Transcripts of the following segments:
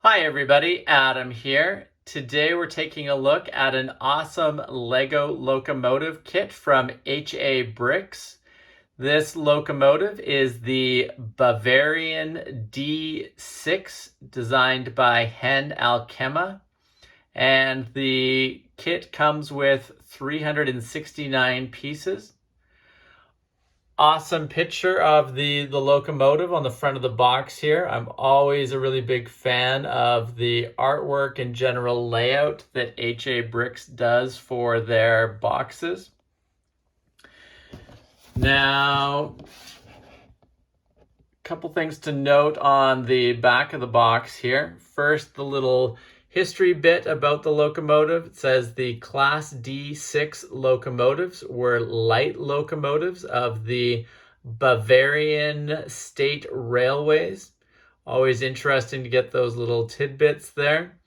Hi everybody, Adam here. Today we're taking a look at an awesome Lego locomotive kit from HA Bricks. This locomotive is the Bavarian D6 designed by Hein Alkema, and the kit comes with 369 pieces. Awesome picture of the locomotive on the front of the box here. I'm always a really big fan of the artwork and general layout that HA Bricks does for their boxes. Now, a couple things to note on the back of the box here. First, the little history bit about the locomotive. It says the Class D6 locomotives were light locomotives of the Bavarian State Railways. Always interesting to get those little tidbits there.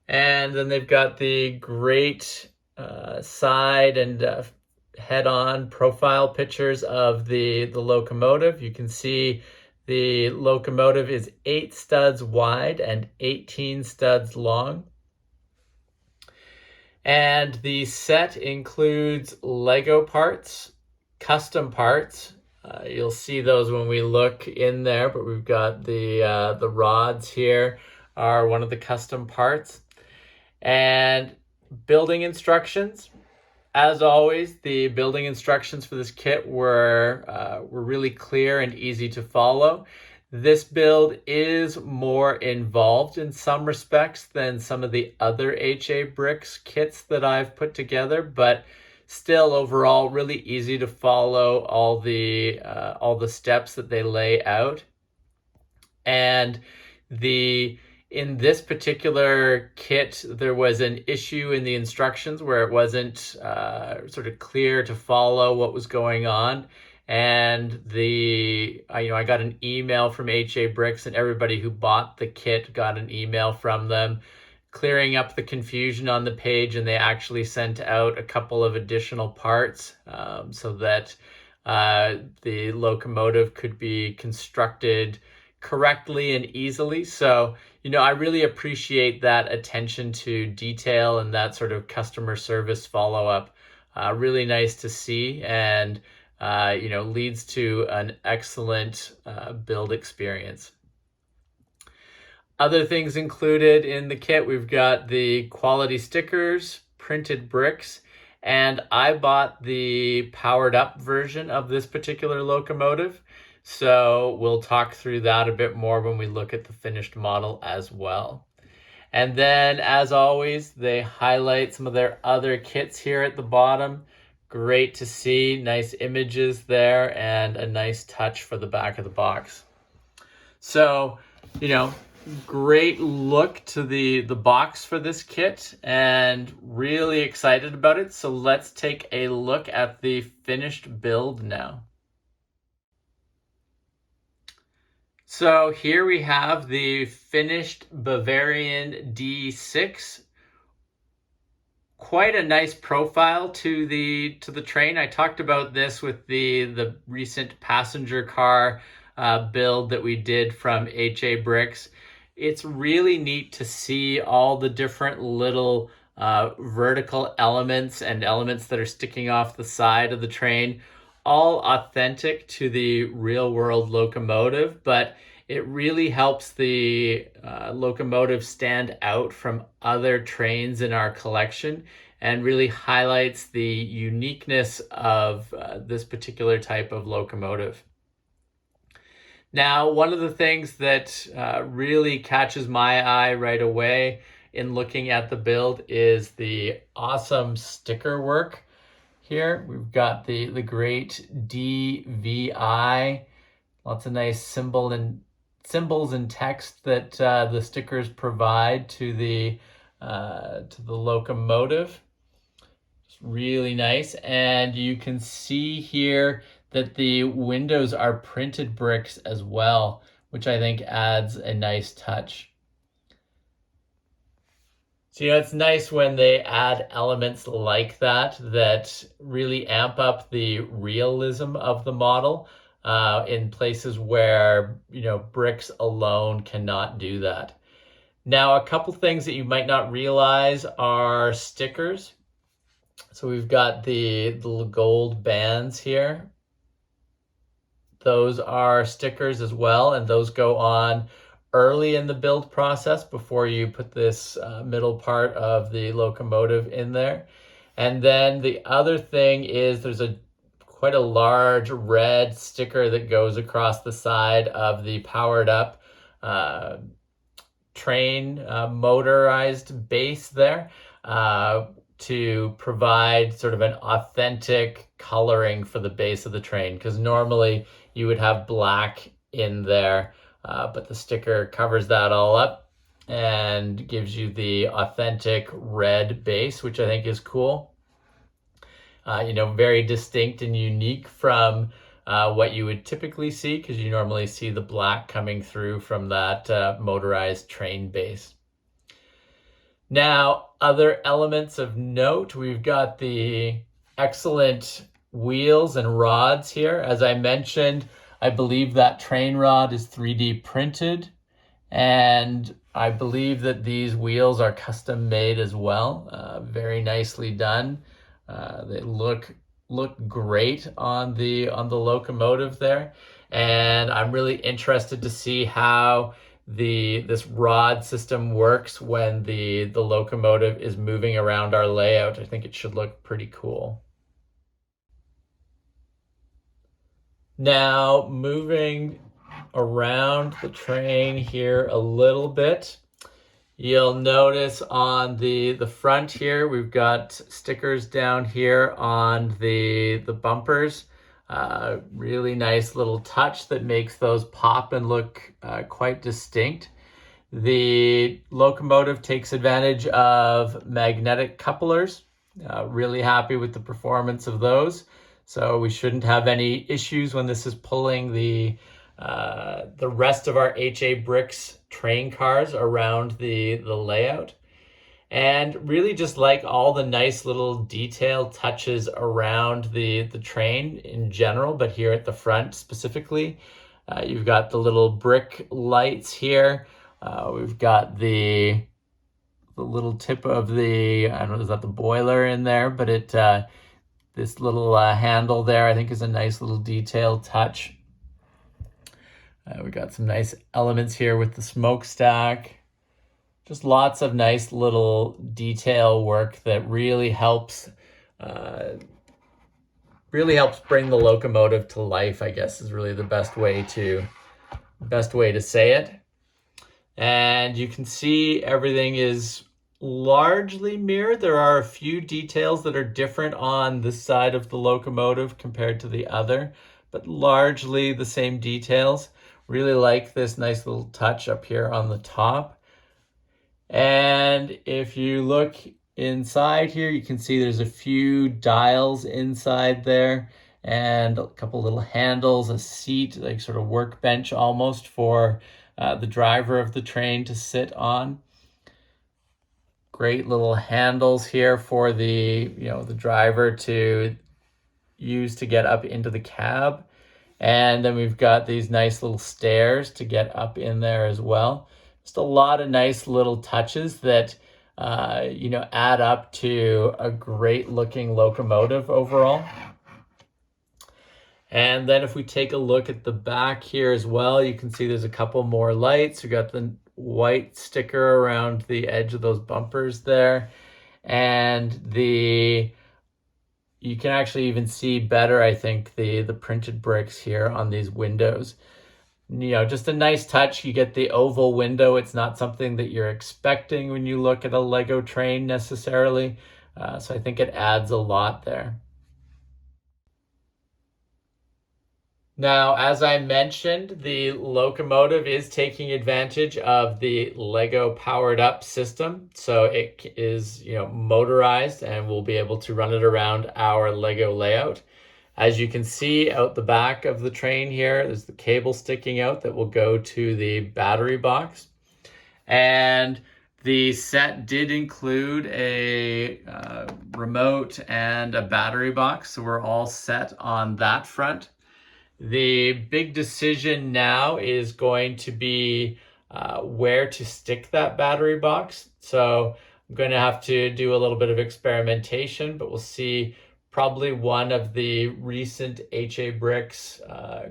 And then they've got the great side and head-on profile pictures of the locomotive. You can see the locomotive is 8 studs wide and 18 studs long. And the set includes Lego parts, custom parts. You'll see those when we look in there, but we've got the rods here are one of the custom parts. And building instructions. As always, the building instructions for this kit were really clear and easy to follow. This build is more involved in some respects than some of the other HA Bricks kits that I've put together, but still overall really easy to follow all the steps that they lay out. And in this particular kit, there was an issue in the instructions where it wasn't sort of clear to follow what was going on. And I got an email from HA Bricks, and everybody who bought the kit got an email from them clearing up the confusion on the page, and they actually sent out a couple of additional parts so that the locomotive could be constructed correctly and easily. So, I really appreciate that attention to detail and that sort of customer service follow-up. Really nice to see, and leads to an excellent build experience. Other things included in the kit, we've got the quality stickers, printed bricks, and I bought the powered up version of this particular locomotive. So we'll talk through that a bit more when we look at the finished model as well. And then, as always, they highlight some of their other kits here at the bottom. Great to see, nice images there, and a nice touch for the back of the box. So, great look to the box for this kit, and really excited about it. So let's take a look at the finished build now. So here we have the finished Bavarian D6. Quite a nice profile to the train. I talked about this with the recent passenger car build that we did from HA Bricks. It's really neat to see all the different little vertical elements and elements that are sticking off the side of the train, all authentic to the real world locomotive, but it really helps the locomotive stand out from other trains in our collection and really highlights the uniqueness of this particular type of locomotive. Now, one of the things that really catches my eye right away in looking at the build is the awesome sticker work here. We've got the great DVI, lots of nice symbols and text that the stickers provide to the locomotive. It's really nice, and you can see here that the windows are printed bricks as well, which I think adds a nice touch. So, it's nice when they add elements like that really amp up the realism of the model in places where, bricks alone cannot do that. Now, a couple things that you might not realize are stickers. So we've got the gold bands here. Those are stickers as well, and those go on early in the build process before you put this middle part of the locomotive in there. And then the other thing is there's quite a large red sticker that goes across the side of the powered up train motorized base there to provide sort of an authentic coloring for the base of the train, because normally you would have black in there, but the sticker covers that all up and gives you the authentic red base, which I think is cool. Very distinct and unique from what you would typically see, because you normally see the black coming through from that motorized train base. Now, other elements of note, we've got the excellent wheels and rods here. As I mentioned, I believe that train rod is 3D printed, and I believe that these wheels are custom made as well. Very nicely done. They look great on the locomotive there, and I'm really interested to see how this rod system works when the locomotive is moving around our layout. I think it should look pretty cool. Now, moving around the train here a little bit, you'll notice on the front here, we've got stickers down here on the bumpers. Really nice little touch that makes those pop and look quite distinct. The locomotive takes advantage of magnetic couplers. Really happy with the performance of those. So we shouldn't have any issues when this is pulling the rest of our HA Bricks train cars around the layout. And really just like all the nice little detail touches around the train in general, but here at the front specifically. You've got the little brick lights here. We've got the little tip of I don't know, is that the boiler in there? But this little handle there, I think, is a nice little detail touch. We got some nice elements here with the smokestack. Just lots of nice little detail work that really helps bring the locomotive to life, I guess, is really the best way to say it. And you can see everything is largely mirrored. There are a few details that are different on this side of the locomotive compared to the other, but largely the same details. Really like this nice little touch up here on the top. And if you look inside here, you can see there's a few dials inside there and a couple little handles, a seat, like sort of workbench almost for the driver of the train to sit on. Great little handles here for the driver to use to get up into the cab. And then we've got these nice little stairs to get up in there as well. Just a lot of nice little touches that add up to a great looking locomotive overall. And then if we take a look at the back here as well, you can see there's a couple more lights. We got the white sticker around the edge of those bumpers there. And you can actually even see better, I think, the printed bricks here on these windows. Just a nice touch. You get the oval window. It's not something that you're expecting when you look at a Lego train necessarily. So I think it adds a lot there. Now, as I mentioned, the locomotive is taking advantage of the Lego powered up system. So it is, motorized, and we'll be able to run it around our Lego layout. As you can see out the back of the train here, there's the cable sticking out that will go to the battery box. And the set did include a remote and a battery box, so we're all set on that front. The big decision now is going to be where to stick that battery box. So I'm going to have to do a little bit of experimentation, but we'll see probably one of the recent HA Bricks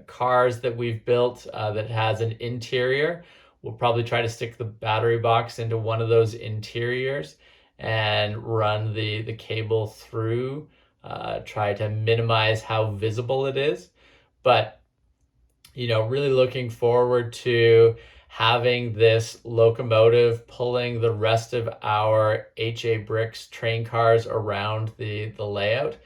cars that we've built that has an interior. We'll probably try to stick the battery box into one of those interiors and run the cable through, try to minimize how visible it is. But, really looking forward to having this locomotive pulling the rest of our HA Bricks train cars around the layout.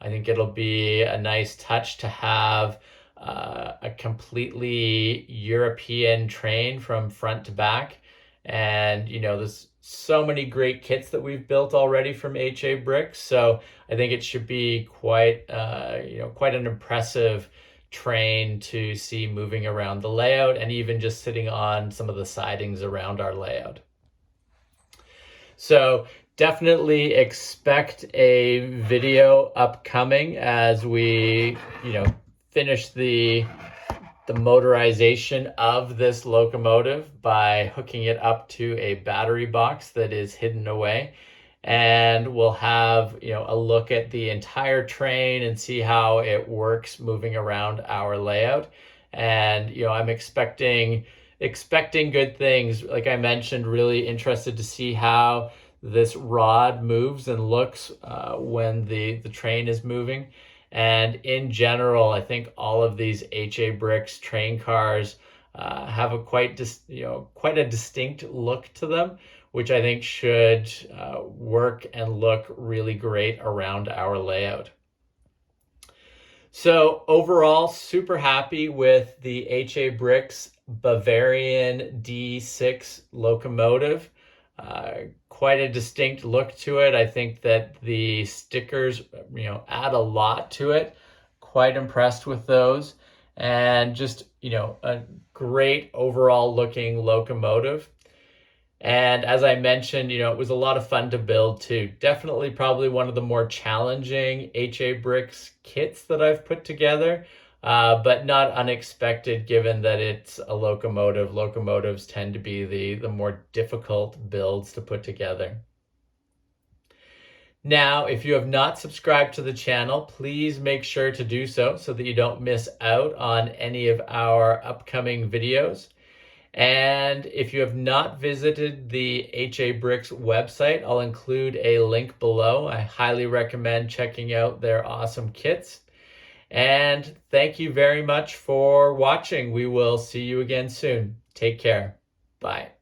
I think it'll be a nice touch to have a completely European train from front to back. And, there's so many great kits that we've built already from HA Bricks. So I think it should be quite an impressive train to see moving around the layout and even just sitting on some of the sidings around our layout. So definitely expect a video upcoming as we, finish the motorization of this locomotive by hooking it up to a battery box that is hidden away. And we'll have, a look at the entire train and see how it works moving around our layout. And, I'm expecting good things. Like I mentioned, really interested to see how this rod moves and looks when the train is moving. And in general, I think all of these HA Bricks train cars have a quite a distinct look to them, which I think should work and look really great around our layout. So overall, super happy with the HA Bricks Bavarian D6 locomotive. Quite a distinct look to it. I think that the stickers, add a lot to it. Quite impressed with those. And just, a great overall looking locomotive. And as I mentioned, it was a lot of fun to build too. Definitely probably one of the more challenging HA Bricks kits that I've put together, but not unexpected given that it's a locomotive. Locomotives tend to be the more difficult builds to put together. Now, if you have not subscribed to the channel, please make sure to do so that you don't miss out on any of our upcoming videos. And if you have not visited the HA Bricks website, I'll include a link below. I highly recommend checking out their awesome kits. And thank you very much for watching. We will see you again soon. Take care. Bye.